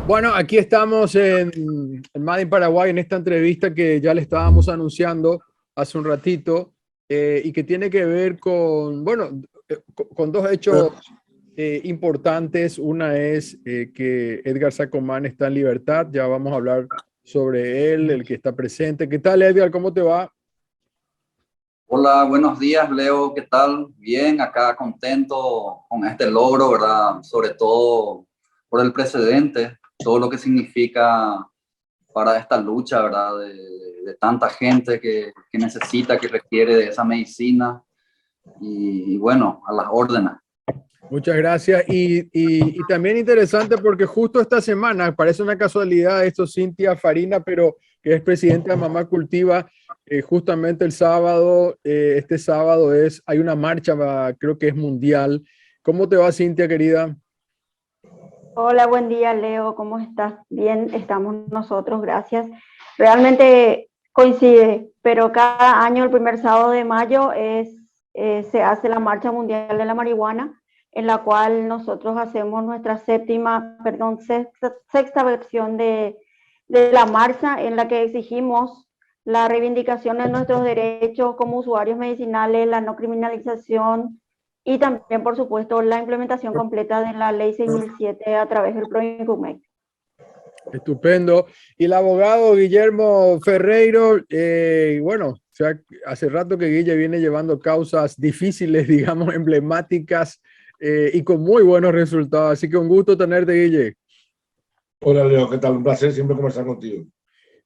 Bueno, aquí estamos en Made in Paraguay en esta entrevista que ya le estábamos anunciando hace un ratito y que tiene que ver con, bueno, con dos hechos importantes. Una es que Edgar Sacomán está en libertad. Ya vamos a hablar sobre él, el que está presente. ¿Qué tal, Edgar? ¿Cómo te va? Hola, buenos días, Leo. ¿Qué tal? Bien, acá contento con este logro, ¿verdad? Sobre todo por el precedente, todo lo que significa para esta lucha, ¿verdad? De tanta gente que necesita, que requiere de esa medicina y bueno, a las órdenes. Muchas gracias. Y también interesante porque justo esta semana, parece una casualidad esto, Cintia Farina, pero que es presidenta de Mamá Cultiva, justamente el sábado, este sábado hay una marcha, creo que es mundial. ¿Cómo te va, Cintia, querida? Hola, buen día, Leo. ¿Cómo estás? Bien, estamos nosotros, gracias. Realmente coincide, pero cada año, el primer sábado de mayo, se hace la Marcha Mundial de la Marihuana, en la cual nosotros hacemos nuestra sexta versión de la marcha, en la que exigimos la reivindicación de nuestros derechos como usuarios medicinales, la no criminalización y también, por supuesto, la implementación completa de la Ley 6007 a través del PROINCUMEC. Estupendo. Y el abogado Guillermo Ferreiro, bueno, o sea, hace rato que Guille viene llevando causas difíciles, digamos, emblemáticas y con muy buenos resultados. Así que un gusto tenerte, Guille. Hola Leo, ¿qué tal? Un placer siempre conversar contigo.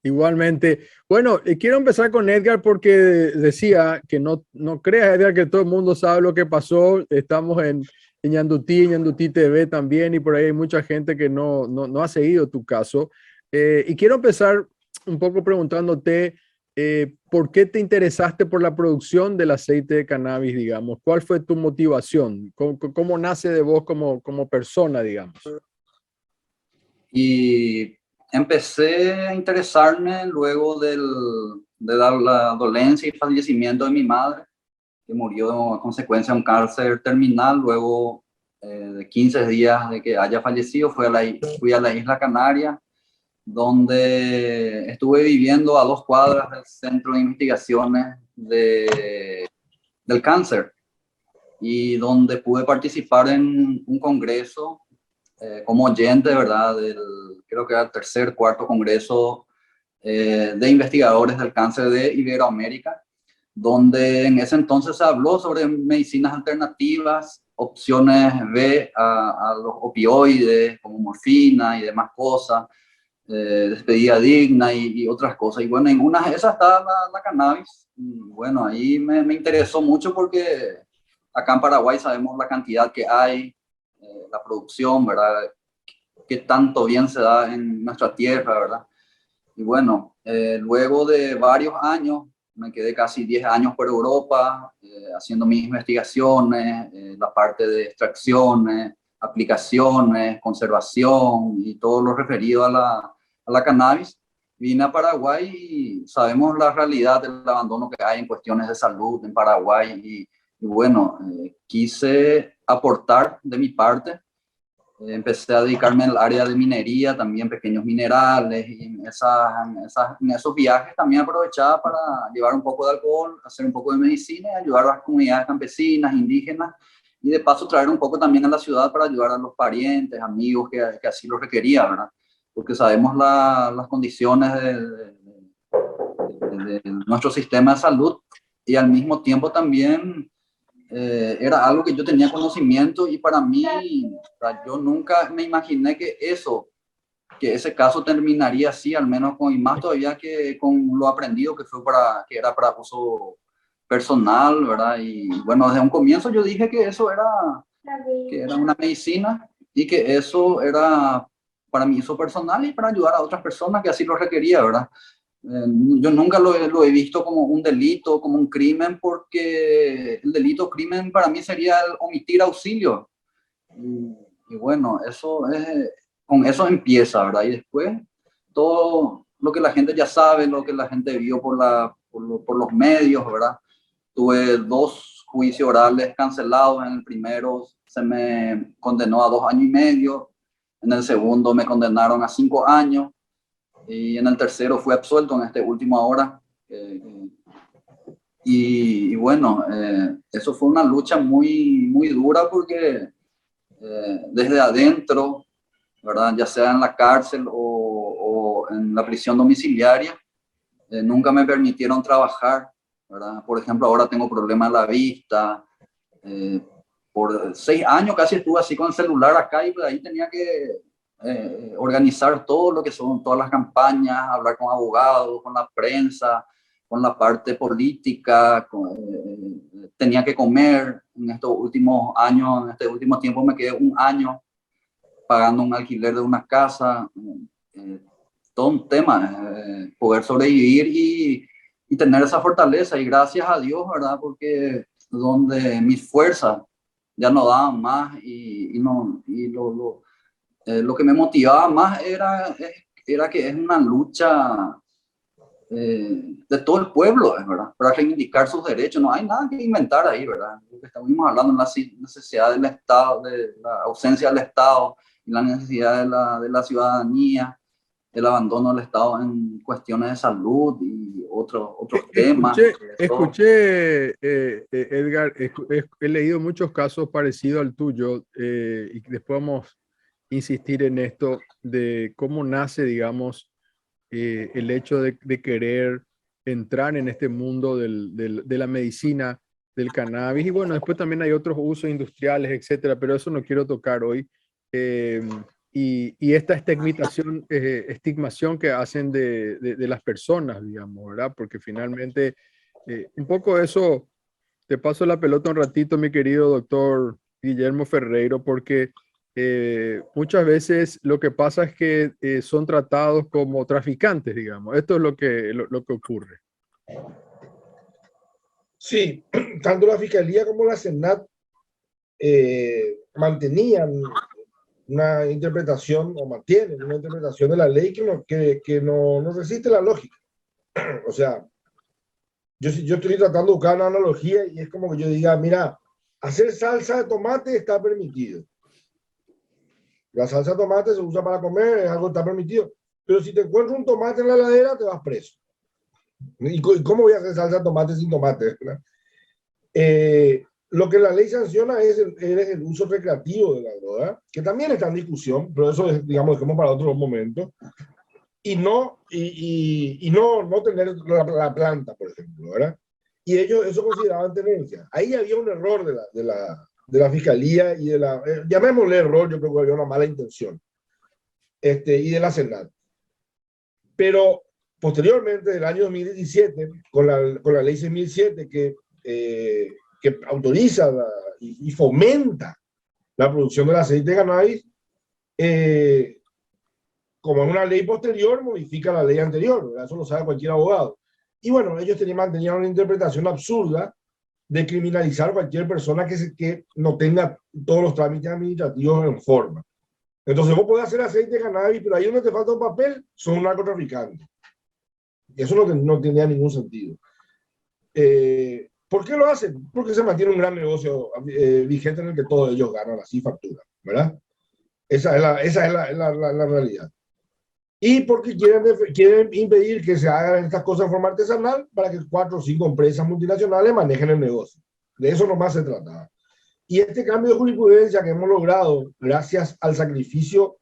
Igualmente. Bueno, quiero empezar con Edgar porque decía que no creas, Edgar, que todo el mundo sabe lo que pasó. Estamos en Ñandutí TV también, y por ahí hay mucha gente que no ha seguido tu caso. Y quiero empezar un poco preguntándote por qué te interesaste por la producción del aceite de cannabis, digamos. ¿Cuál fue tu motivación? ¿Cómo nace de vos como persona, digamos? Y empecé a interesarme luego de la dolencia y fallecimiento de mi madre, que murió a consecuencia de un cáncer terminal. Luego de 15 días de que haya fallecido, fui a la isla Canaria, donde estuve viviendo a 2 cuadras del Centro de Investigaciones del Cáncer, y donde pude participar en un congreso como oyente, ¿verdad? Creo que era el tercer, cuarto congreso de investigadores del cáncer de Iberoamérica, donde en ese entonces se habló sobre medicinas alternativas, opciones B a los opioides, como morfina y demás cosas, despedida digna y otras cosas. Y bueno, en una de esas estaba la cannabis. Y bueno, ahí me interesó mucho porque acá en Paraguay sabemos la cantidad que hay, la producción, ¿verdad? Que tanto bien se da en nuestra tierra, ¿verdad? Y bueno, luego de varios años, me quedé casi 10 años por Europa, haciendo mis investigaciones, la parte de extracciones, aplicaciones, conservación y todo lo referido a la cannabis. Vine a Paraguay y sabemos la realidad del abandono que hay en cuestiones de salud en Paraguay y bueno, quise aportar de mi parte. Empecé a dedicarme al área de minería, también pequeños minerales, y en esos viajes también aprovechaba para llevar un poco de alcohol, hacer un poco de medicina y ayudar a las comunidades campesinas, indígenas, y de paso traer un poco también a la ciudad para ayudar a los parientes, amigos que así lo requerían, ¿verdad? Porque sabemos las condiciones de nuestro sistema de salud, y al mismo tiempo también era algo que yo tenía conocimiento, y para mí, o sea, yo nunca me imaginé que ese caso terminaría así, al menos con, y más todavía que con lo aprendido que era para uso personal, ¿verdad? Y bueno, desde un comienzo yo dije que era una medicina y que eso era para mi uso personal y para ayudar a otras personas que así lo requería, ¿verdad? Yo nunca lo he visto como un delito, como un crimen, porque el delito o crimen para mí sería el omitir auxilio. Y bueno, con eso empieza, ¿verdad? Y después todo lo que la gente ya sabe, lo que la gente vio por los medios, ¿verdad? Tuve 2 juicios orales cancelados. En el primero se me condenó a 2 años y medio. en el segundo me condenaron a 5 años y en el tercero fui absuelto en este último ahora. Y bueno, eso fue una lucha muy dura porque desde adentro, ¿verdad? Ya sea en la cárcel o en la prisión domiciliaria, nunca me permitieron trabajar, ¿verdad? Por ejemplo, ahora tengo problemas en la vista. Por 6 años casi estuve así con el celular acá y ahí tenía que organizar todo lo que son todas las campañas, hablar con abogados, con la prensa, con la parte política, tenía que comer. En estos últimos años, en este último tiempo me quedé 1 año pagando un alquiler de una casa, todo un tema, poder sobrevivir y tener esa fortaleza, y gracias a Dios, ¿verdad? Porque donde mis fuerzas ya no daban más lo que me motivaba más era que es una lucha de todo el pueblo, ¿verdad? Para reivindicar sus derechos. No hay nada que inventar ahí, ¿verdad? Lo que estamos hablando es la necesidad del Estado, de la ausencia del Estado y la necesidad de la ciudadanía, el abandono del Estado en cuestiones de salud y otros temas. Escuché Edgar, he leído muchos casos parecidos al tuyo y después vamos a insistir en esto de cómo nace, digamos, el hecho de querer entrar en este mundo de la medicina, del cannabis, y bueno, después también hay otros usos industriales, etcétera, pero eso no quiero tocar hoy. Y esta estigmación que hacen de las personas, digamos, ¿verdad? Porque finalmente, un poco eso, te paso la pelota un ratito, mi querido doctor Guillermo Ferreiro, porque muchas veces lo que pasa es que son tratados como traficantes, digamos. Esto es lo que ocurre. Sí, tanto la Fiscalía como la Senat mantenían una interpretación, o mantienen una interpretación de la ley que no resiste la lógica. O sea, yo estoy tratando de buscar una analogía y es como que yo diga, mira, hacer salsa de tomate está permitido. La salsa de tomate se usa para comer, es algo que está permitido. Pero si te encuentras un tomate en la heladera, te vas preso. ¿Y cómo voy a hacer salsa de tomate sin tomate? Lo que la ley sanciona es el uso recreativo de la droga, que también está en discusión, pero eso es, digamos, dejemos para otro momento. Y no tener la planta, por ejemplo, ¿verdad? Y ellos eso consideraban tenencia. Ahí había un error de la Fiscalía y llamémosle error, yo creo que había una mala intención, y de la Senat. Pero posteriormente, del año 2017, con la ley 6007, que autoriza y fomenta la producción del aceite de cannabis, como es una ley posterior, modifica la ley anterior, ¿verdad? Eso lo sabe cualquier abogado. Y bueno, ellos mantenían una interpretación absurda de criminalizar a cualquier persona que no tenga todos los trámites administrativos en forma. Entonces vos podés hacer aceite de cannabis, pero ahí donde te falta un papel, son un narcotraficante. Y eso no tenía ningún sentido. ¿Por qué lo hacen? Porque se mantiene un gran negocio vigente en el que todos ellos ganan así factura, ¿verdad? Esa es la realidad. Y porque quieren impedir que se hagan estas cosas de forma artesanal para que 4 o 5 empresas multinacionales manejen el negocio. De eso nomás se trataba. Y este cambio de jurisprudencia que hemos logrado gracias al sacrificio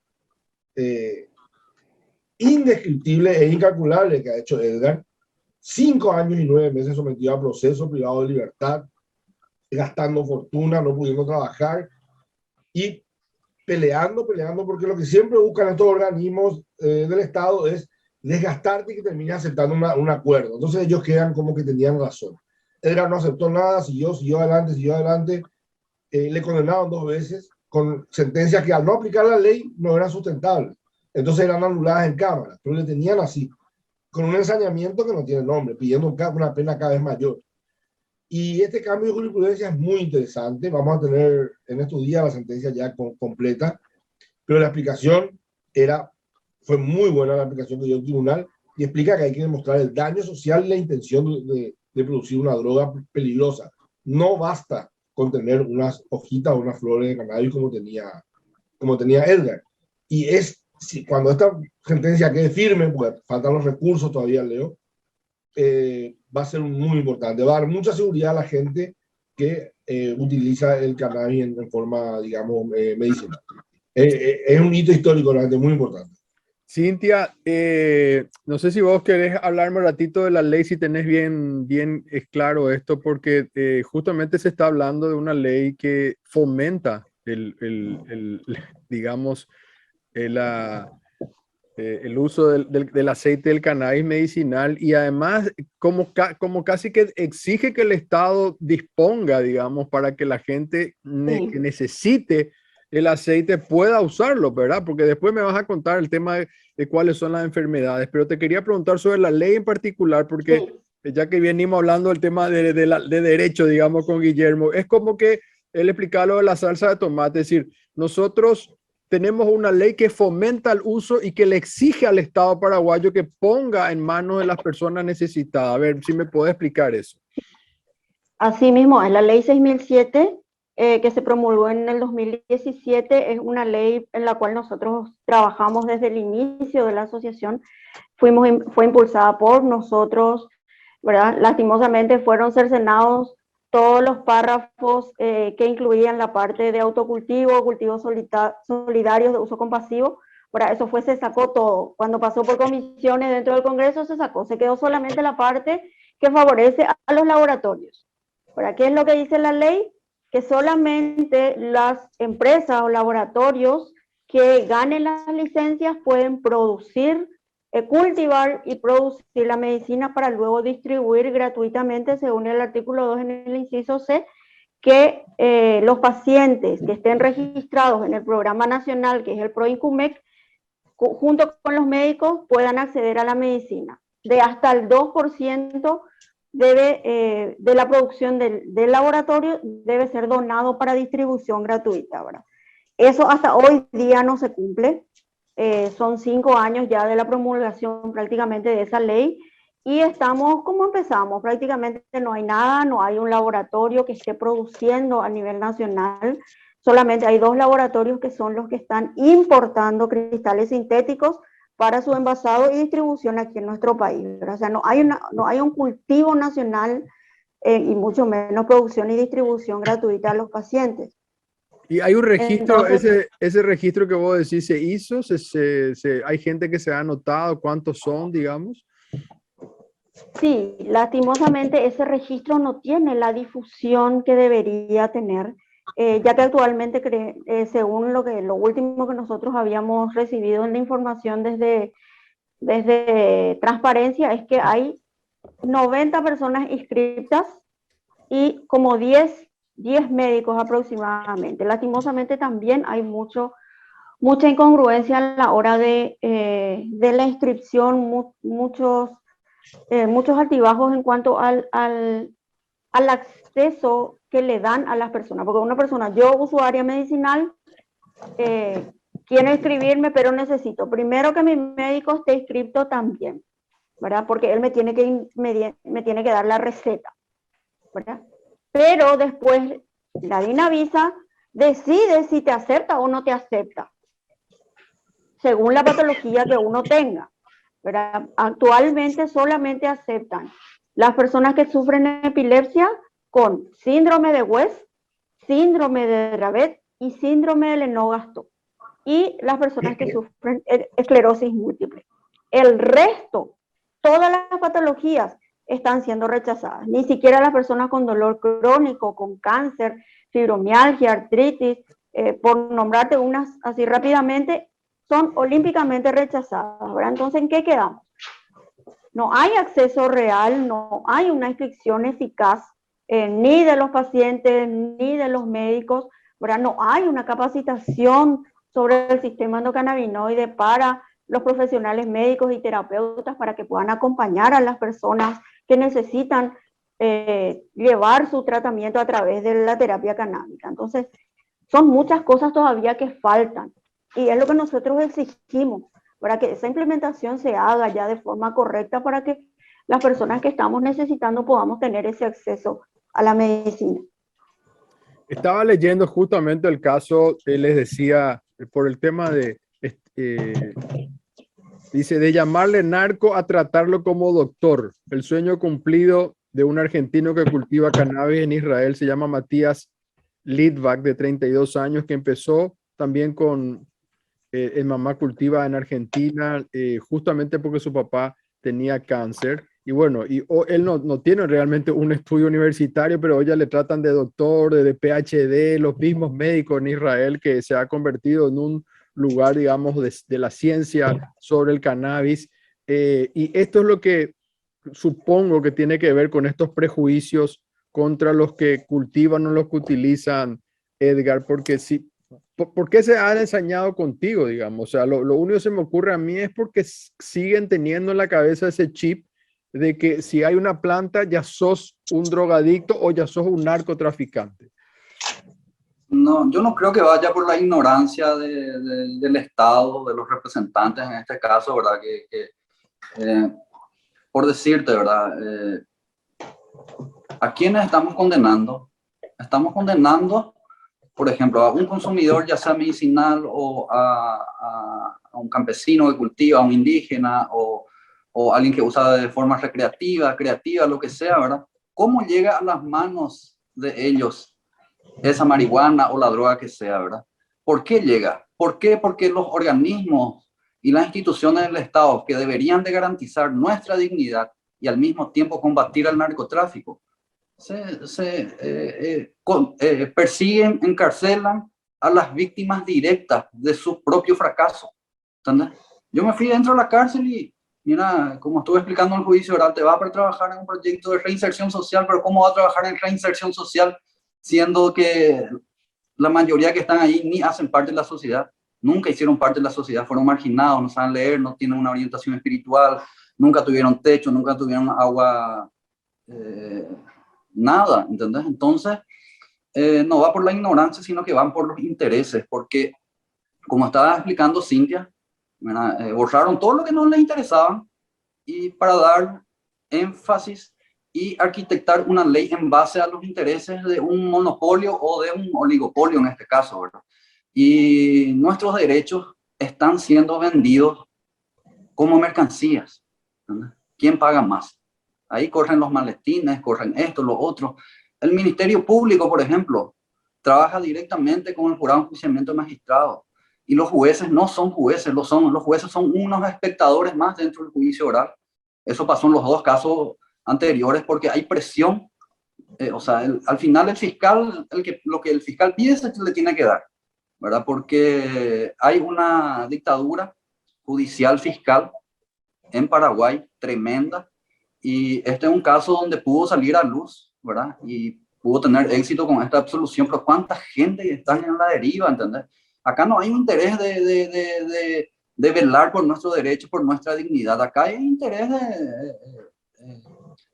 indescriptible e incalculable que ha hecho Edgar, 5 años y 9 meses sometido a proceso privado de libertad, gastando fortuna, no pudiendo trabajar y peleando, porque lo que siempre buscan estos organismos del Estado es desgastarte y que termine aceptando un acuerdo. Entonces ellos quedan como que tenían razón. Edgar no aceptó nada, siguió adelante. Le condenaron 2 veces con sentencias que al no aplicar la ley no eran sustentables. Entonces eran anuladas en cámara, pero le tenían así, con un ensañamiento que no tiene nombre, pidiendo una pena cada vez mayor. Y este cambio de jurisprudencia es muy interesante. Vamos a tener en estos días la sentencia ya completa, pero la explicación fue muy buena, la explicación que dio el tribunal, y explica que hay que demostrar el daño social y la intención de producir una droga peligrosa. No basta con tener unas hojitas o unas flores de cannabis como tenía Edgar. y cuando esta sentencia quede firme, porque faltan los recursos todavía, Leo, va a ser muy importante, va a dar mucha seguridad a la gente que utiliza el cannabis en forma, digamos, medicinal. Es un hito histórico, realmente muy importante. Cintia, no sé si vos querés hablarme un ratito de la ley, si tenés bien claro esto, porque justamente se está hablando de una ley que fomenta digamos, el uso del aceite del cannabis medicinal y además como casi que exige que el Estado disponga, digamos, para que la gente que necesite el aceite pueda usarlo, ¿verdad? Porque después me vas a contar el tema de cuáles son las enfermedades, pero te quería preguntar sobre la ley en particular, porque ya que venimos hablando del tema de derecho, digamos, con Guillermo, es como que él explicaba lo de la salsa de tomate, es decir, nosotros tenemos una ley que fomenta el uso y que le exige al Estado paraguayo que ponga en manos de las personas necesitadas. A ver si me puede explicar eso. Así mismo, es la ley 6007 que se promulgó en el 2017, es una ley en la cual nosotros trabajamos desde el inicio de la asociación, fue impulsada por nosotros, ¿verdad? Lastimosamente fueron cercenados todos los párrafos que incluían la parte de autocultivo, cultivos solidarios de uso compasivo. Para eso se sacó todo. Cuando pasó por comisiones dentro del Congreso se sacó, se quedó solamente la parte que favorece a los laboratorios. ¿Para qué es lo que dice la ley? Que solamente las empresas o laboratorios que ganen las licencias pueden producir, cultivar y producir la medicina para luego distribuir gratuitamente, según el artículo 2 en el inciso C, que los pacientes que estén registrados en el programa nacional, que es el PROINCUMEC, junto con los médicos, puedan acceder a la medicina. De hasta el 2% de la producción del laboratorio debe ser donado para distribución gratuita, ¿verdad? Eso hasta hoy día no se cumple. Son 5 años ya de la promulgación prácticamente de esa ley y estamos como empezamos, prácticamente no hay nada, no hay un laboratorio que esté produciendo a nivel nacional, solamente hay 2 laboratorios que son los que están importando cristales sintéticos para su envasado y distribución aquí en nuestro país, ¿verdad? O sea, no hay un cultivo nacional y mucho menos producción y distribución gratuita a los pacientes. Y hay un registro, Entonces, ese registro que vos decís, ¿se hizo? ¿Hay gente que se ha anotado? ¿Cuántos son, digamos? sí, lastimosamente ese registro no tiene la difusión que debería tener, ya que actualmente, según lo último que nosotros habíamos recibido en la información desde Transparencia, es que hay 90 personas inscritas y como 10 médicos aproximadamente. Lastimosamente también hay mucha incongruencia a la hora de la inscripción, muchos altibajos en cuanto al acceso que le dan a las personas. Porque una persona, yo usuaria medicinal, quiero inscribirme, pero necesito primero que mi médico esté inscrito también, ¿verdad? Porque él me tiene que dar la receta, ¿verdad? Pero después la DINAVISA decide si te acepta o no te acepta, según la patología que uno tenga, ¿verdad? Actualmente solamente aceptan las personas que sufren epilepsia con síndrome de West, síndrome de Dravet y síndrome de Lennox-Gastaut, y las personas que sufren esclerosis múltiple. El resto, todas las patologías están siendo rechazadas. Ni siquiera las personas con dolor crónico, con cáncer, fibromialgia, artritis, por nombrarte unas así rápidamente, son olímpicamente rechazadas, ¿verdad? Entonces, ¿en qué quedamos? No hay acceso real, no hay una inscripción eficaz, ni de los pacientes, ni de los médicos, ¿verdad? No hay una capacitación sobre el sistema endocannabinoide para los profesionales médicos y terapeutas para que puedan acompañar a las personas que necesitan llevar su tratamiento a través de la terapia canábica. Entonces, son muchas cosas todavía que faltan y es lo que nosotros exigimos, para que esa implementación se haga ya de forma correcta para que las personas que estamos necesitando podamos tener ese acceso a la medicina. Estaba leyendo justamente el caso, les decía, por el tema de dice, de llamarle narco a tratarlo como doctor. El sueño cumplido de un argentino que cultiva cannabis en Israel se llama Matías Litvak, de 32 años, que empezó también con el mamá cultiva en Argentina, justamente porque su papá tenía cáncer. Y bueno, él no tiene realmente un estudio universitario, pero ya le tratan de doctor, de PhD, los mismos médicos en Israel, que se ha convertido en un lugar, digamos, de la ciencia sobre el cannabis. Y esto es lo que supongo que tiene que ver con estos prejuicios contra los que cultivan o los que utilizan, Edgar, porque si, ¿por qué se han ensañado contigo, digamos? O sea, lo único que se me ocurre a mí es porque siguen teniendo en la cabeza ese chip de que si hay una planta ya sos un drogadicto o ya sos un narcotraficante. No, yo no creo que vaya por la ignorancia del Estado, de los representantes en este caso, ¿verdad? Por decirte, ¿verdad? ¿A quiénes estamos condenando? Estamos condenando, por ejemplo, a un consumidor, ya sea medicinal, o a un campesino que cultiva, a un indígena, o alguien que usa de forma recreativa, creativa, lo que sea, ¿verdad? ¿Cómo llega a las manos de ellos esa marihuana o la droga que sea, ¿verdad? ¿Por qué llega? ¿Por qué? Porque los organismos y las instituciones del Estado que deberían de garantizar nuestra dignidad y al mismo tiempo combatir al narcotráfico, persiguen, encarcelan a las víctimas directas de su propio fracaso. ¿Entendés? Yo me fui dentro de la cárcel y, mira, como estuve explicando en el juicio oral, te va para trabajar en un proyecto de reinserción social, pero ¿cómo va a trabajar en reinserción social siendo que la mayoría que están ahí ni hacen parte de la sociedad? Nunca hicieron parte de la sociedad, fueron marginados, no saben leer, no tienen una orientación espiritual, nunca tuvieron techo, nunca tuvieron agua, nada, ¿entendés? Entonces, no va por la ignorancia, sino que van por los intereses, porque, como estaba explicando Cintia, borraron todo lo que no les interesaba y para dar énfasis y arquitectar una ley en base a los intereses de un monopolio o de un oligopolio en este caso, ¿verdad? Y nuestros derechos están siendo vendidos como mercancías, ¿verdad? ¿Quién paga más? Ahí corren los maletines, corren esto, lo otro. El Ministerio Público, por ejemplo, trabaja directamente con el jurado de enjuiciamiento de magistrados. Y los jueces no son jueces, los jueces son unos espectadores más dentro del juicio oral. Eso pasó en los dos casos anteriores porque hay presión. O sea, al final el fiscal, lo que el fiscal pide se le tiene que dar, ¿verdad? Porque hay una dictadura judicial fiscal en Paraguay tremenda. Y este es un caso donde pudo salir a luz, ¿verdad? Y pudo tener éxito con esta absolución, pero ¿cuánta gente está en la deriva, ¿entendés? Acá no hay un interés de velar por nuestros derechos, por nuestra dignidad. Acá hay interés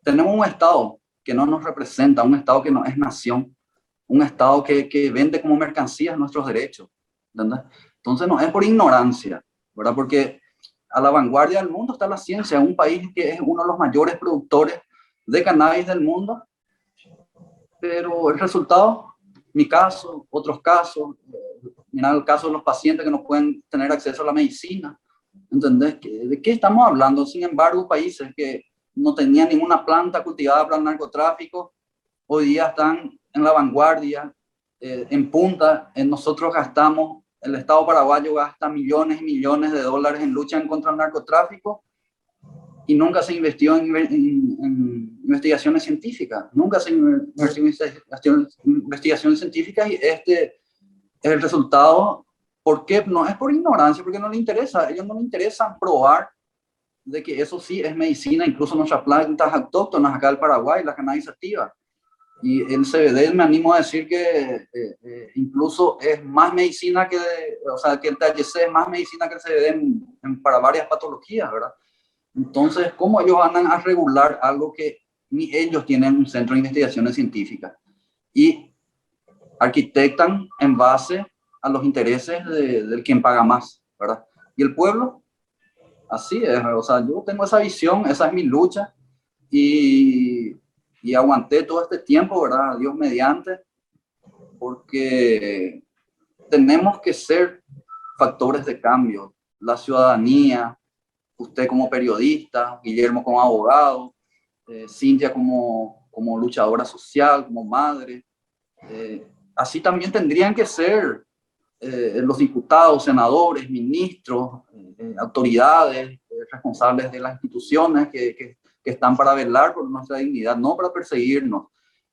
tenemos un Estado que no nos representa, un Estado que no es nación, un Estado que vende como mercancías nuestros derechos, ¿entendés? Entonces no es por ignorancia, ¿verdad? Porque a la vanguardia del mundo está la ciencia, un país que es uno de los mayores productores de cannabis del mundo, pero el resultado, mi caso, otros casos, mira el caso de los pacientes que no pueden tener acceso a la medicina, ¿entendés? ¿De qué estamos hablando? Sin embargo, países que no tenían ninguna planta cultivada para el narcotráfico, hoy día están en la vanguardia, en punta. Nosotros gastamos, el Estado paraguayo gasta millones y millones de dólares en lucha contra el narcotráfico y nunca se invirtió en investigaciones científicas, nunca se invirtió en investigaciones científicas y este es el resultado. ¿Por qué? No es por ignorancia, porque no le interesa, a ellos no les interesa probar de que eso sí es medicina, incluso nuestras plantas autóctonas acá del Paraguay, la cannabis sativa. Y el CBD me animo a decir que incluso es más medicina que, o sea, que el THC es más medicina que el CBD para varias patologías, ¿verdad? Entonces, ¿cómo ellos van a regular algo que ni ellos tienen un centro de investigaciones científicas? Y arquitectan en base a los intereses del quien paga más, ¿verdad? Y el pueblo, así es, o sea, yo tengo esa visión, esa es mi lucha y aguanté todo este tiempo, ¿verdad? Dios mediante, porque tenemos que ser factores de cambio. la ciudadanía, usted como periodista, Guillermo como abogado, Cintia como luchadora social, como madre. Así también tendrían que ser los diputados, senadores, ministros, autoridades, responsables de las instituciones que están para velar por nuestra dignidad, no para perseguirnos.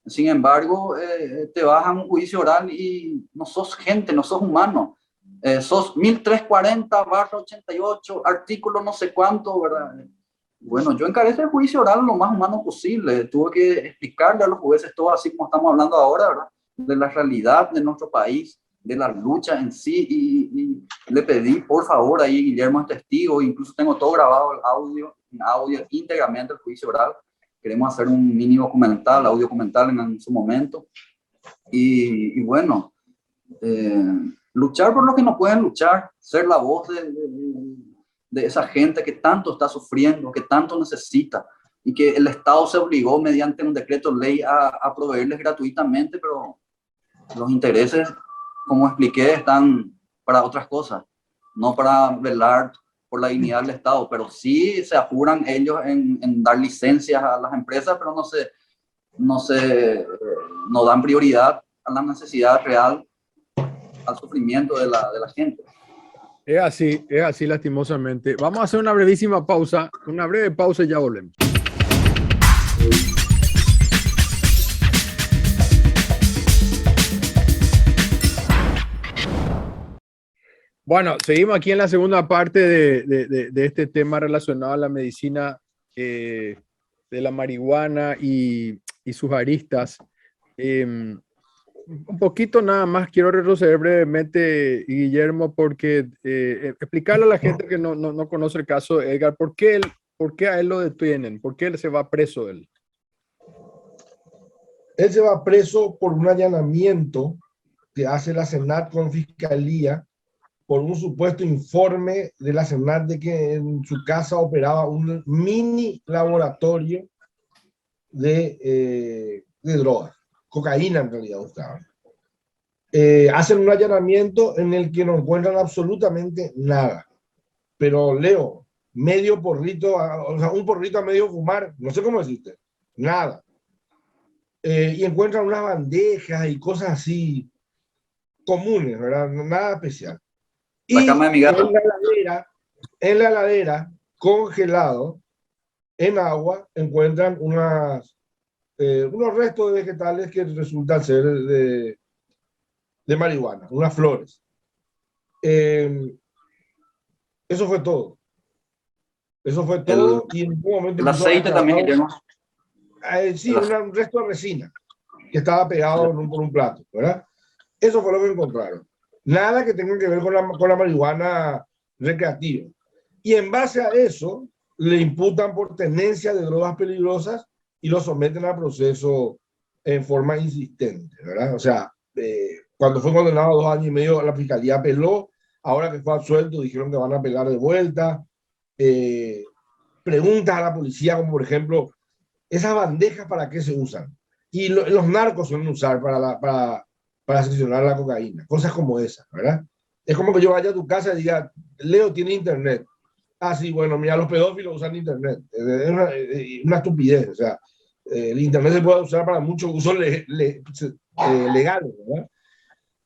Sin embargo, te vas a un juicio oral y no sos gente, no sos humano. Sos 1340/88, artículo no sé cuánto, ¿verdad? Bueno, yo encaré ese juicio oral lo más humano posible. Tuve que explicarle a los jueces todo así como estamos hablando ahora, ¿verdad? De la realidad de nuestro país, de la lucha en sí, y le pedí, por favor, ahí Guillermo es testigo, incluso tengo todo grabado el audio íntegramente el juicio oral. Queremos hacer un mini documental, audio documental en su momento. Y bueno, luchar por lo que no pueden luchar, ser la voz de esa gente que tanto está sufriendo, que tanto necesita, y que el Estado se obligó mediante un decreto ley a proveerles gratuitamente, pero los intereses, como expliqué, están para otras cosas, no para velar por la dignidad del Estado, pero sí se apuran ellos en dar licencias a las empresas, pero no dan prioridad a la necesidad real, al sufrimiento de la gente. Es así lastimosamente. Vamos a hacer una brevísima pausa, una breve pausa y ya volvemos. Bueno, seguimos aquí en la segunda parte de este tema relacionado a la medicina de la marihuana y sus aristas. Un poquito nada más quiero retroceder brevemente, Guillermo, porque explicarle a la gente que no conoce el caso de Edgar, ¿por qué a él lo detienen? ¿Por qué él se va preso él? Él se va preso por un allanamiento que hace la Senat con Fiscalía por un supuesto informe de la Senat de que en su casa operaba un mini laboratorio de drogas, cocaína en realidad buscaban. Hacen un allanamiento en el que no encuentran absolutamente nada. Pero Leo, medio porrito, o sea, un porrito a medio fumar, no sé cómo decirte, nada. Y encuentran unas bandejas y cosas así comunes, ¿verdad? Nada especial. Y la cama de mi gato. En la heladera, congelado, en agua, encuentran unos restos de vegetales que resultan ser de marihuana, unas flores. Eso fue todo. Eso fue todo. Y en un momento el aceite también, Guillermo. Sí, un resto de resina que estaba pegado por un plato, ¿verdad? Eso fue lo que encontraron. Nada que tenga que ver con la marihuana recreativa. Y en base a eso, le imputan por tenencia de drogas peligrosas y lo someten a proceso en forma insistente, ¿verdad? O sea, cuando fue condenado a 2 años y medio, la fiscalía apeló. Ahora que fue absuelto, dijeron que van a apelar de vuelta. Preguntas a la policía, como por ejemplo, ¿esas bandejas para qué se usan? Y los narcos suelen usar para seccionar la cocaína, cosas como esas, ¿verdad? Es como que yo vaya a tu casa y diga, Leo tiene internet. Ah, sí, bueno, mira, los pedófilos usan internet. Es una estupidez, o sea, el internet se puede usar para muchos usos legales, ¿verdad?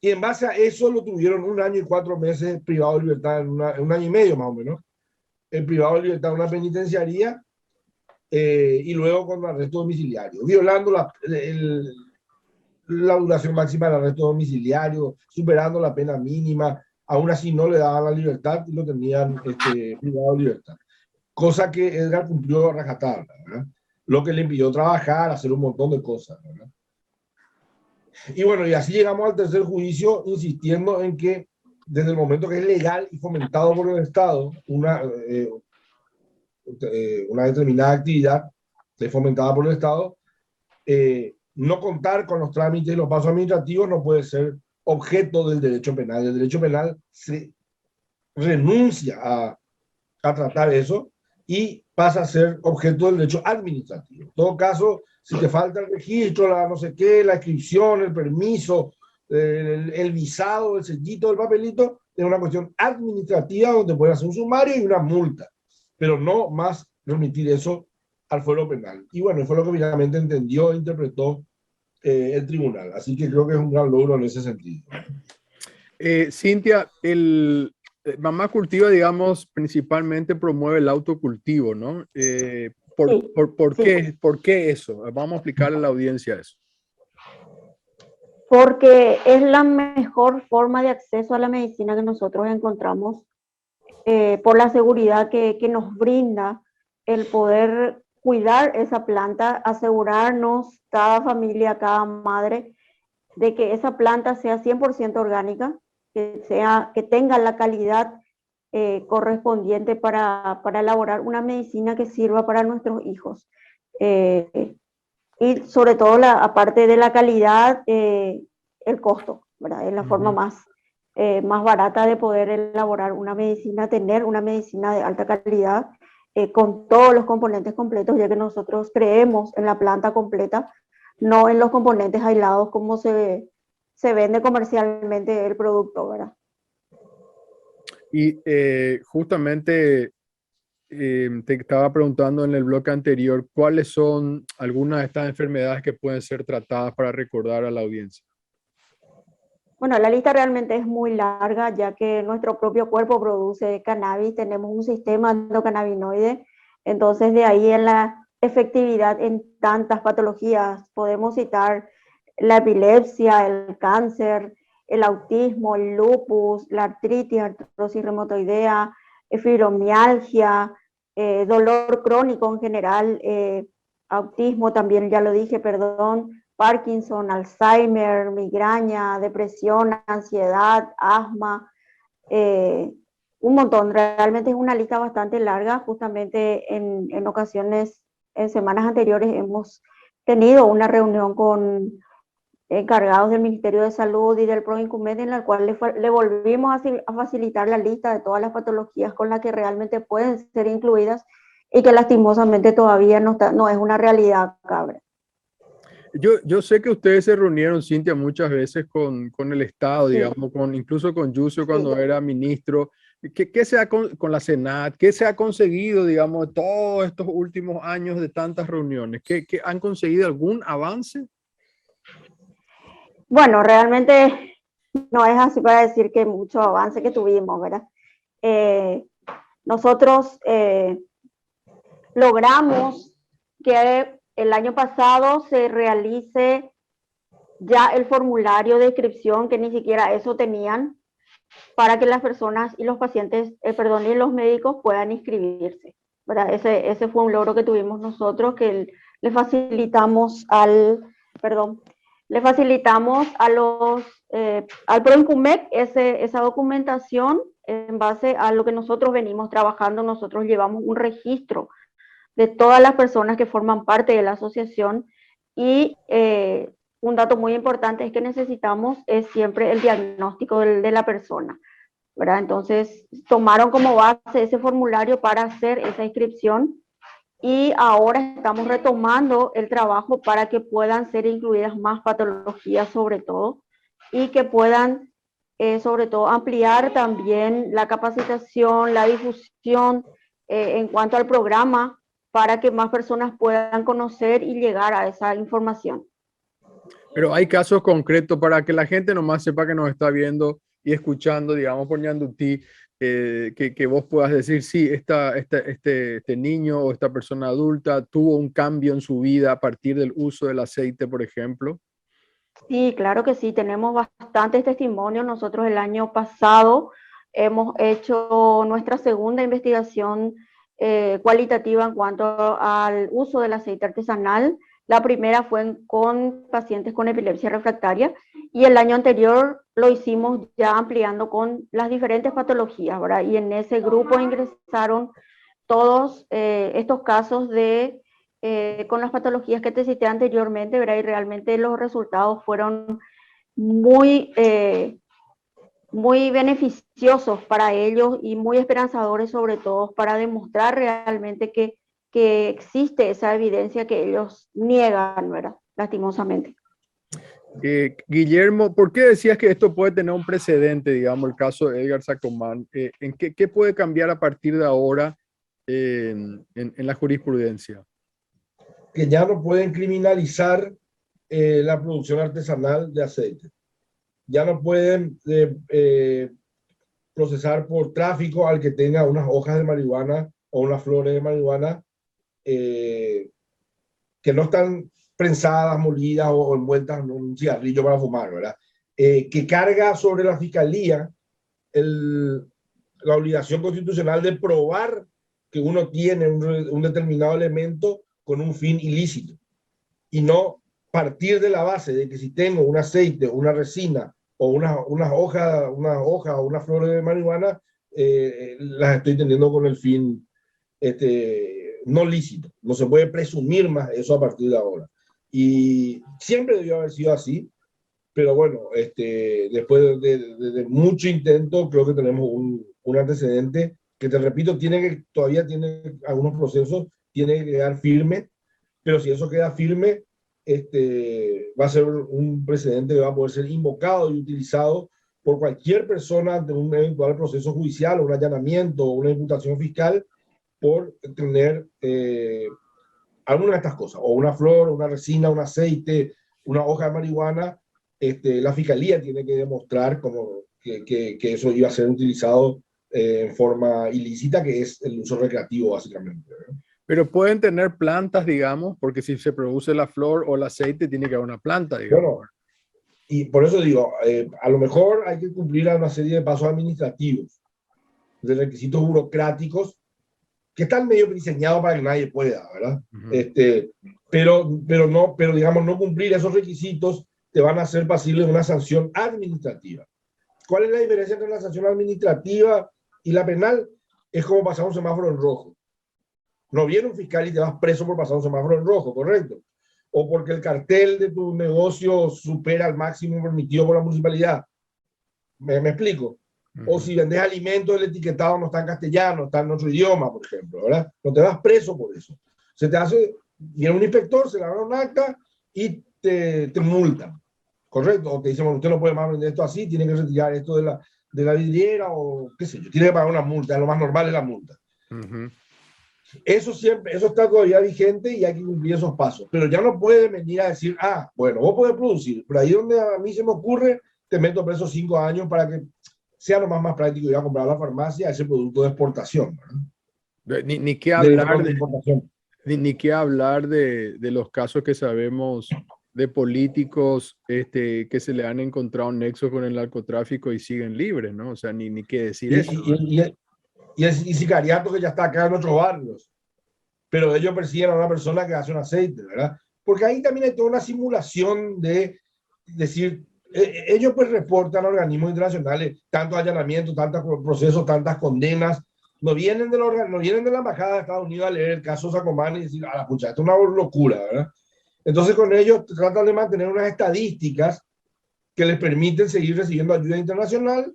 Y en base a eso lo tuvieron 1 año y 4 meses privado de libertad, un año y medio más o menos, el privado de libertad en una penitenciaría, y luego con arresto domiciliario, violando la duración máxima del arresto domiciliario, superando la pena mínima. Aún así no le daban la libertad y lo tenían privado de libertad. Cosa que Edgar cumplió a rajatabla, ¿verdad? Lo que le impidió trabajar, hacer un montón de cosas, ¿verdad? Y bueno, y así llegamos al tercer juicio, insistiendo en que desde el momento que es legal y fomentado por el Estado, una determinada actividad es fomentada por el Estado, no contar con los trámites y los pasos administrativos no puede ser objeto del derecho penal. El derecho penal se renuncia a tratar eso y pasa a ser objeto del derecho administrativo. En todo caso, si te falta el registro, la no sé qué, la inscripción, el permiso, el visado, el sellito, el papelito, es una cuestión administrativa donde pueden hacer un sumario y una multa, pero no más remitir eso al fuero penal. Y bueno, fue lo que finalmente entendió e interpretó el tribunal. Así que creo que es un gran logro en ese sentido. Cintia, Mamá Cultiva, digamos, principalmente promueve el autocultivo, ¿no? Sí, sí. ¿Por qué eso? Vamos a explicarle a la audiencia eso. Porque es la mejor forma de acceso a la medicina que nosotros encontramos, por la seguridad que nos brinda el poder cuidar esa planta, asegurarnos cada familia, cada madre, de que esa planta sea 100% orgánica, que tenga la calidad correspondiente para elaborar una medicina que sirva para nuestros hijos. Y sobre todo, aparte de la calidad, el costo, ¿verdad? Es la forma más barata de poder elaborar una medicina, tener una medicina de alta calidad, con todos los componentes completos, ya que nosotros creemos en la planta completa, no en los componentes aislados como se vende comercialmente el producto, ¿verdad? Y justamente te estaba preguntando en el bloque anterior, ¿cuáles son algunas de estas enfermedades que pueden ser tratadas para recordar a la audiencia? Bueno, la lista realmente es muy larga, ya que nuestro propio cuerpo produce cannabis, tenemos un sistema endocannabinoide, entonces de ahí en la efectividad en tantas patologías podemos citar la epilepsia, el cáncer, el autismo, el lupus, la artrosis reumatoidea, fibromialgia, dolor crónico en general, autismo también, ya lo dije, perdón, Parkinson, Alzheimer, migraña, depresión, ansiedad, asma, un montón. Realmente es una lista bastante larga. Justamente en ocasiones, en semanas anteriores, hemos tenido una reunión con encargados del Ministerio de Salud y del PROINCUMED, en la cual le volvimos a facilitar la lista de todas las patologías con las que realmente pueden ser incluidas y que lastimosamente todavía no es una realidad, cabra. Yo sé que ustedes se reunieron, Cintia, muchas veces con el Estado, Sí, digamos, incluso con Yucio cuando sí. era ministro. ¿Qué se ha con la Senat? ¿Qué se ha conseguido, digamos, todos estos últimos años de tantas reuniones? ¿Qué han conseguido algún avance? Bueno, realmente no es así para decir que mucho avance que tuvimos, ¿verdad? Nosotros logramos que el año pasado se realice ya el formulario de inscripción, que ni siquiera eso tenían, para que las personas y los pacientes, perdón, y los médicos puedan inscribirse, ¿verdad? Ese fue un logro que tuvimos nosotros, que le facilitamos le facilitamos al PROINCUMEC esa documentación en base a lo que nosotros venimos trabajando. Nosotros llevamos un registro de todas las personas que forman parte de la asociación y un dato muy importante es que necesitamos siempre el diagnóstico de la persona, ¿verdad? Entonces tomaron como base ese formulario para hacer esa inscripción y ahora estamos retomando el trabajo para que puedan ser incluidas más patologías sobre todo y que puedan sobre todo ampliar también la capacitación, la difusión en cuanto al programa para que más personas puedan conocer y llegar a esa información. Pero hay casos concretos para que la gente nomás sepa que nos está viendo y escuchando, digamos, por Ñandutí, que vos puedas decir, sí, este niño o esta persona adulta tuvo un cambio en su vida a partir del uso del aceite, por ejemplo. Sí, claro que sí, tenemos bastantes testimonios. Nosotros el año pasado hemos hecho nuestra segunda investigación cualitativa en cuanto al uso del aceite artesanal. La primera fue con pacientes con epilepsia refractaria y el año anterior lo hicimos ya ampliando con las diferentes patologías, ¿verdad? Y en ese grupo ingresaron todos estos casos con las patologías que te cité anteriormente, ¿verdad? Y realmente los resultados fueron muy, muy beneficiosos para ellos y muy esperanzadores, sobre todo para demostrar realmente que existe esa evidencia que ellos niegan, ¿verdad? Lastimosamente. Guillermo, ¿por qué decías que esto puede tener un precedente, digamos, el caso de Edgar Sacomán? ¿En qué puede cambiar a partir de ahora en la jurisprudencia? Que ya no pueden criminalizar la producción artesanal de aceite. Ya no pueden procesar por tráfico al que tenga unas hojas de marihuana o unas flores de marihuana que no están prensadas, molidas o envueltas en un cigarrillo para fumar, ¿verdad? Que carga sobre la fiscalía la obligación constitucional de probar que uno tiene un determinado elemento con un fin ilícito y no partir de la base de que si tengo un aceite, una resina o una hoja o una flor de marihuana, las estoy teniendo con el fin no lícito. No se puede presumir más eso a partir de ahora. Y siempre debió haber sido así, pero bueno, después de mucho intento, creo que tenemos un antecedente que, te repito, todavía tiene algunos procesos, tiene que quedar firme, pero si eso queda firme, va a ser un precedente que va a poder ser invocado y utilizado por cualquier persona ante un eventual proceso judicial o un allanamiento o una imputación fiscal por tener alguna de estas cosas, o una flor, una resina, un aceite, una hoja de marihuana. La fiscalía tiene que demostrar que eso iba a ser utilizado en forma ilícita, que es el uso recreativo básicamente, ¿verdad? Pero pueden tener plantas, digamos, porque si se produce la flor o el aceite, tiene que haber una planta, digamos. Bueno, y por eso digo, a lo mejor hay que cumplir una serie de pasos administrativos, de requisitos burocráticos, que están medio diseñados para que nadie pueda, ¿verdad? Pero digamos, no cumplir esos requisitos te van a hacer pasible de una sanción administrativa. ¿Cuál es la diferencia entre la sanción administrativa y la penal? Es como pasar un semáforo en rojo. No viene un fiscal y te vas preso por pasar un semáforo en rojo, ¿correcto? O porque el cartel de tu negocio supera el máximo permitido por la municipalidad. ¿Me explico? O si vendes alimentos, el etiquetado no está en castellano, está en otro idioma, por ejemplo, ¿verdad? No te vas preso por eso. Viene un inspector, se le abre un acta y te multan, ¿correcto? O te dicen, bueno, usted no puede más vender esto así, tiene que retirar esto de la vidriera o qué sé yo, tiene que pagar una multa, lo más normal es la multa. Eso está todavía vigente y hay que cumplir esos pasos. Pero ya no puede venir a decir, bueno, vos podés producir, pero ahí donde a mí se me ocurre, te meto preso 5 años para que sea lo más práctico ir a comprar a la farmacia ese producto de exportación, ¿verdad? Ni qué hablar de los casos que sabemos de políticos que se le han encontrado nexos con el narcotráfico y siguen libres, ¿no? O sea, ni qué decir eso. Y sicariato que ya está acá en otros barrios, pero ellos persiguen a una persona que hace un aceite, ¿verdad? Porque ahí también hay toda una simulación de decir, ellos pues reportan a organismos internacionales tantos allanamientos, tantos procesos, tantas condenas, no vienen de la embajada de Estados Unidos a leer el caso Sacomán y decir, a la pucha, esto es una locura, ¿verdad? Entonces con ellos tratan de mantener unas estadísticas que les permiten seguir recibiendo ayuda internacional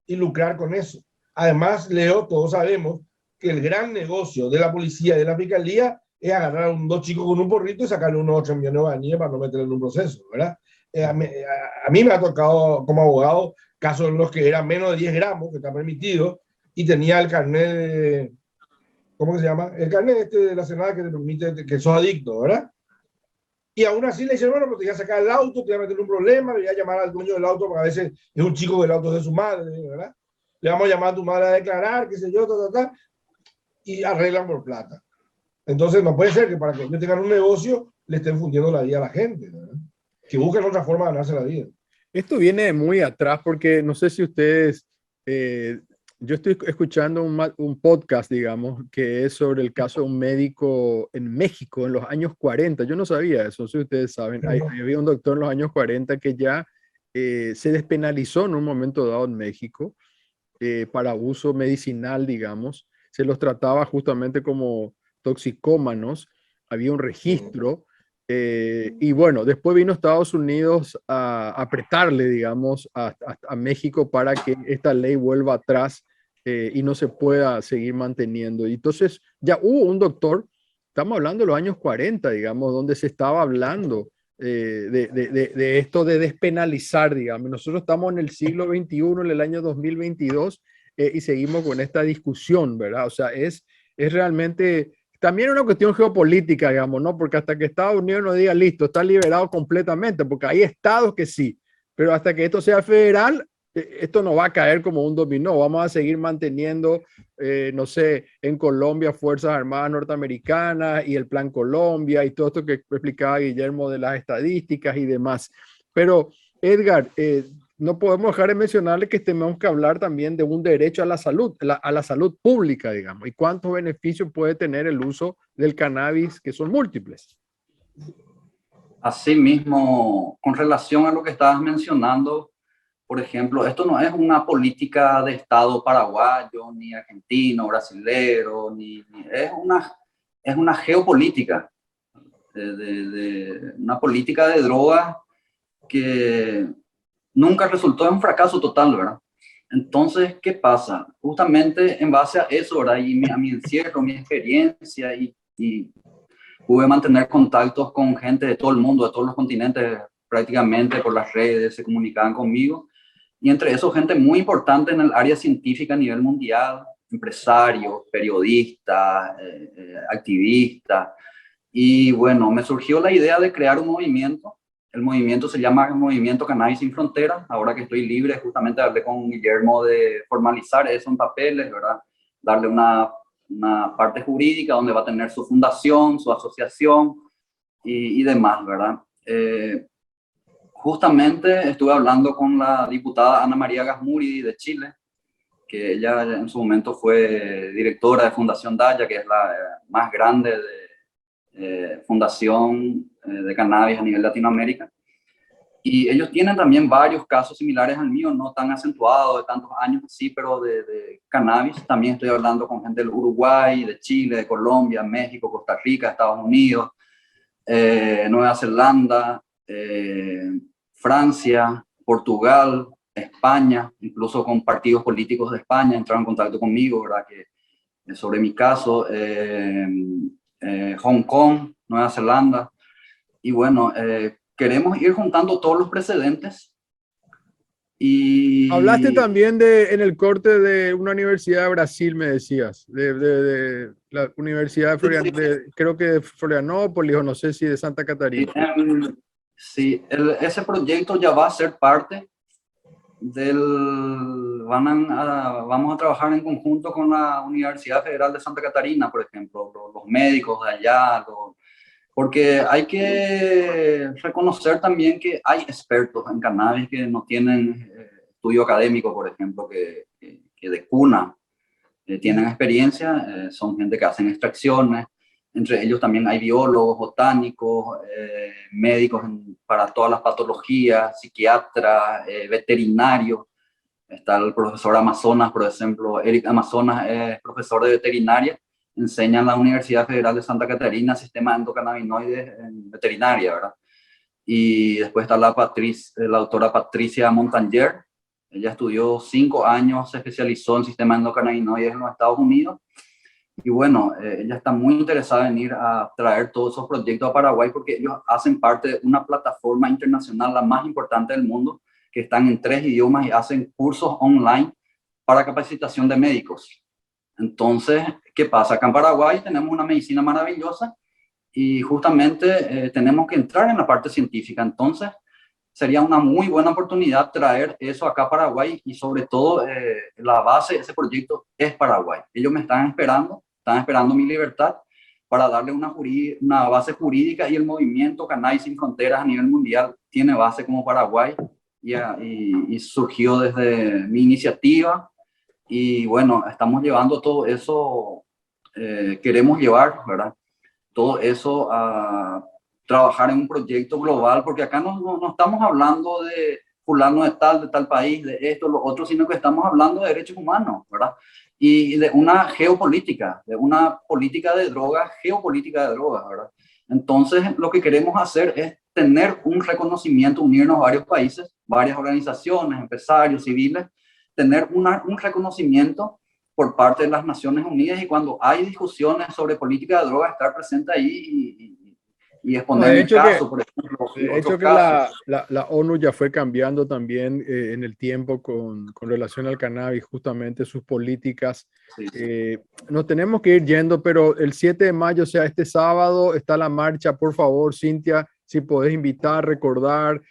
y lucrar con eso. Además, Leo, todos sabemos que el gran negocio de la policía y de la fiscalía es agarrar a dos chicos con un porrito y sacarle unos 8 millones de bañillas para no meterle en un proceso, ¿verdad? A mí me ha tocado como abogado casos en los que era menos de 10 gramos, que está permitido, y tenía el carnet, ¿cómo que se llama? El carnet de la Senada que te permite que sos adicto, ¿verdad? Y aún así le dicen, bueno, pero te voy a sacar el auto, te voy a meter un problema, le voy a llamar al dueño del auto, porque a veces es un chico del auto de su madre, ¿verdad? Le vamos a llamar a tu madre a declarar, qué sé yo, y arreglan por plata. Entonces no puede ser que para que ellos tengan un negocio le estén fundiendo la vida a la gente, ¿verdad? Que busquen otra forma de ganarse la vida. Esto viene muy atrás porque no sé si ustedes, yo estoy escuchando un podcast, digamos, que es sobre el caso de un médico en México en los años 40. Yo no sabía eso, no sé si ustedes saben. Había un doctor en los años 40 que ya se despenalizó en un momento dado en México para uso medicinal, digamos. Se los trataba justamente como toxicómanos. Había un registro. Y bueno, después vino Estados Unidos a apretarle, digamos, a México para que esta ley vuelva atrás y no se pueda seguir manteniendo. Y entonces ya hubo un doctor, estamos hablando de los años 40, digamos, donde se estaba hablando de esto de despenalizar, digamos. Nosotros estamos en el siglo XXI, en el año 2022, y seguimos con esta discusión, ¿verdad? O sea, es realmente también una cuestión geopolítica, digamos, ¿no? Porque hasta que Estados Unidos no diga, listo, está liberado completamente, porque hay estados que sí, pero hasta que esto sea federal, esto no va a caer como un dominó. Vamos a seguir manteniendo, no sé, en Colombia, Fuerzas Armadas Norteamericanas y el Plan Colombia y todo esto que explicaba Guillermo de las estadísticas y demás. Pero, Edgar, no podemos dejar de mencionarle que tenemos que hablar también de un derecho a la salud, a la salud pública, digamos, y cuántos beneficios puede tener el uso del cannabis, que son múltiples. Asimismo, con relación a lo que estabas mencionando, por ejemplo, esto no es una política de Estado paraguayo, ni argentino, brasilero, es una geopolítica, una política de drogas que nunca resultó en un fracaso total, ¿verdad? Entonces, ¿qué pasa? Justamente en base a eso, ¿verdad? Y a mi encierro, mi experiencia, y pude mantener contactos con gente de todo el mundo, de todos los continentes, prácticamente por las redes, se comunicaban conmigo. Y entre eso, gente muy importante en el área científica a nivel mundial, empresarios, periodistas, activistas. Y bueno, me surgió la idea de crear un movimiento. El movimiento se llama Movimiento Cannabis Sin Fronteras. Ahora que estoy libre, justamente hablé con Guillermo de formalizar eso en papeles, ¿verdad? Darle una parte jurídica donde va a tener su fundación, su asociación y demás, ¿verdad? Justamente estuve hablando con la diputada Ana María Gasmuri de Chile, que ella en su momento fue directora de Fundación Daya, que es la más grande fundación de cannabis a nivel Latinoamérica. Y ellos tienen también varios casos similares al mío, no tan acentuados, de tantos años así, pero de cannabis. También estoy hablando con gente del Uruguay, de Chile, de Colombia, México, Costa Rica, Estados Unidos, Nueva Zelanda, Francia, Portugal, España, incluso con partidos políticos de España entraron en contacto conmigo, ¿verdad? Sobre mi caso, Hong Kong, Nueva Zelanda, y bueno, queremos ir juntando todos los precedentes. Y hablaste también en el corte de una universidad de Brasil, me decías, de la Universidad de Florianópolis, creo que de Florianópolis, o no sé si de Santa Catarina. Sí, ese proyecto ya va a ser parte vamos a trabajar en conjunto con la Universidad Federal de Santa Catarina, por ejemplo, los médicos de allá, porque hay que reconocer también que hay expertos en cannabis que no tienen estudio académico, por ejemplo, que de cuna tienen experiencia, son gente que hacen extracciones. Entre ellos también hay biólogos, botánicos, médicos para todas las patologías, psiquiatras, veterinarios. Está el profesor Amazonas, por ejemplo, Eric Amazonas es profesor de veterinaria, enseña en la Universidad Federal de Santa Catarina sistema endocannabinoides en veterinaria, ¿verdad? Y después está la doctora Patricia Montanger. Ella estudió 5 años, se especializó en sistema endocannabinoides en los Estados Unidos. Y bueno, ella está muy interesada en ir a traer todos esos proyectos a Paraguay porque ellos hacen parte de una plataforma internacional, la más importante del mundo, que están en 3 idiomas y hacen cursos online para capacitación de médicos. Entonces, ¿qué pasa? Acá en Paraguay tenemos una medicina maravillosa y justamente tenemos que entrar en la parte científica. Entonces, sería una muy buena oportunidad traer eso acá a Paraguay y sobre todo la base de ese proyecto es Paraguay. Ellos me están esperando mi libertad para darle una base jurídica y el movimiento Cannabis Sin Fronteras a nivel mundial tiene base como Paraguay y surgió desde mi iniciativa y bueno, estamos llevando todo eso, queremos llevar, ¿verdad? Todo eso a trabajar en un proyecto global, porque acá no estamos hablando de fulano de tal país, de esto, lo otro, sino que estamos hablando de derechos humanos, ¿verdad? Y de una geopolítica, de una política de drogas, geopolítica de drogas, ¿verdad? Entonces, lo que queremos hacer es tener un reconocimiento, unirnos a varios países, varias organizaciones, empresarios, civiles, tener un reconocimiento por parte de las Naciones Unidas y cuando hay discusiones sobre política de drogas, estar presente ahí y exponer el caso, por ejemplo. De hecho, que la ONU ya fue cambiando también en el tiempo con relación al cannabis, justamente sus políticas. Sí. Nos tenemos que ir yendo, pero el 7 de mayo, o sea, este sábado, está la marcha. Por favor, Cintia, si podés invitar, recordar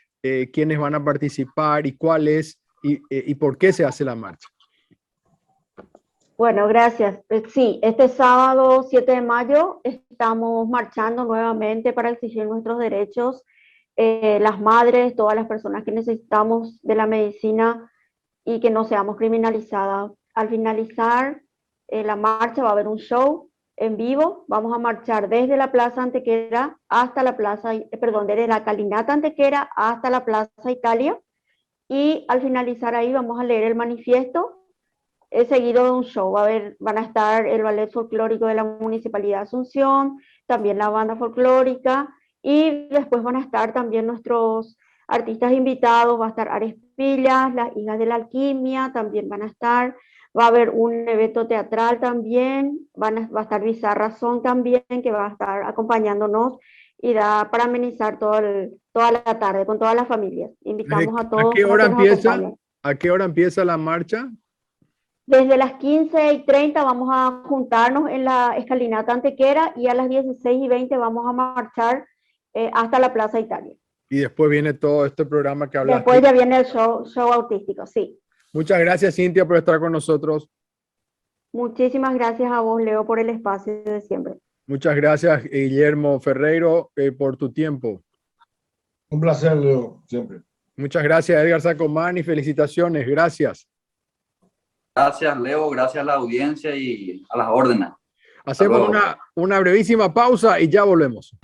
quiénes van a participar y cuál es y por qué se hace la marcha. Bueno, gracias. Sí, este sábado 7 de mayo estamos marchando nuevamente para exigir nuestros derechos. Las madres, todas las personas que necesitamos de la medicina y que no seamos criminalizadas. Al finalizar la marcha va a haber un show en vivo. Vamos a marchar desde la Plaza Antequera hasta la Plaza, perdón, desde la Calinata Antequera hasta la Plaza Italia. Y al finalizar ahí vamos a leer el manifiesto. Es seguido de un show. Van a estar el ballet folclórico de la Municipalidad de Asunción, también la banda folclórica, y después van a estar también nuestros artistas invitados. Va a estar Ares Pillas, las Hijas de la Alquimia, también van a estar. Va a haber un evento teatral también, va a estar Bizarra Son también, que va a estar acompañándonos y da para amenizar toda la tarde con todas las familias. Invitamos a todos ¿A qué a hora que nos empieza? acompañen. ¿A qué hora empieza la marcha? Desde las 15:30 vamos a juntarnos en la escalinata Antequera y a las 16:20 vamos a marchar hasta la Plaza Italia. Y después viene todo este programa que hablaste. Después ya viene el show autístico, sí. Muchas gracias, Cintia, por estar con nosotros. Muchísimas gracias a vos, Leo, por el espacio de siempre. Muchas gracias, Guillermo Ferreiro, por tu tiempo. Un placer, Leo, siempre. Muchas gracias, Edgar Sacomán, y felicitaciones. Gracias. Gracias, Leo, gracias a la audiencia y a las órdenes. Hacemos una brevísima pausa y ya volvemos.